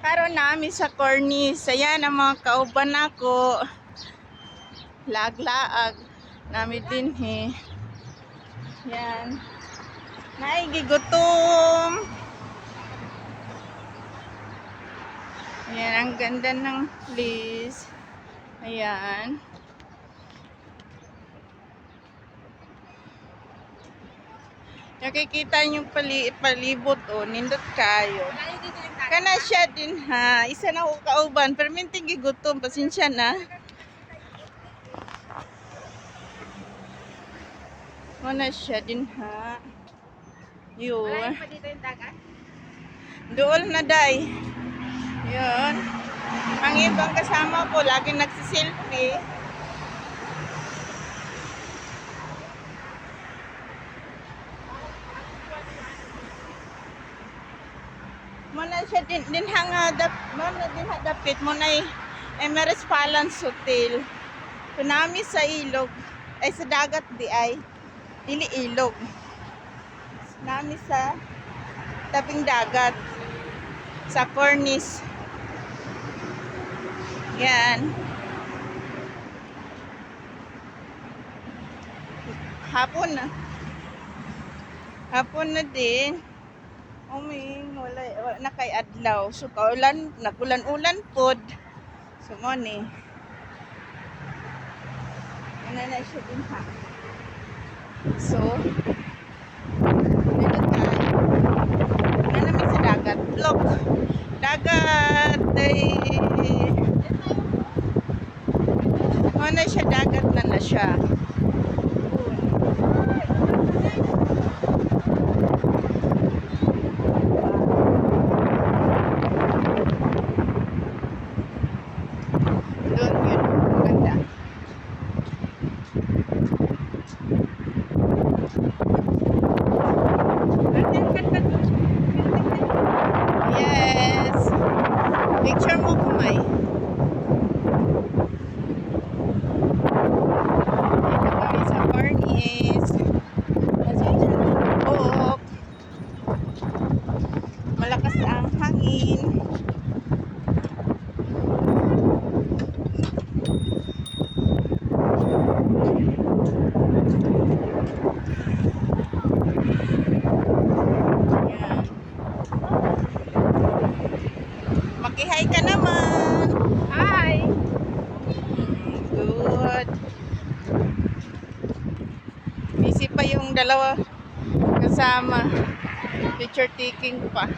Karon namin sa cornice. Ayan ang mga kauban ako. Laag-laag. Namin din he. Yan. Naigigutom. Ayan, ang ganda ng place. Ayan. Nakikita niyo palibot o, nindot kayo. Kana siya din ha. Isa na ko kauban. Pero mintig gigutom. Pasensya na. Muna siya din ha. Yun. Malayo pa dito yung dagat? Dool na day. Yun. Ang ibang kasama ko, laging nagsiselfie. Muna siya din hanga dapit mo na Emirates Palace Hotel. Kunami sa ilog, ay sa dagat di ay, dili ilog. Nami sa tabing dagat, sa cornice. Yan. Hapon na. Hapon na din. Wala na kay adlaw. So kaulan, nagulan-ulan pod. So mo ni. Ano na siya din ha. So dito tayo. Ano namin sa dagat. Look. Dagat ay ano siya, dagat na siya. Doon yun, ganda. Yes. Picture mo po may. Dito kami sa cornice. Kasi buhok. Malakas ang hangin. Yan. Maki-hi ka naman. Hi! Good. Busy pa yung dalawa kasama. Picture taking pa.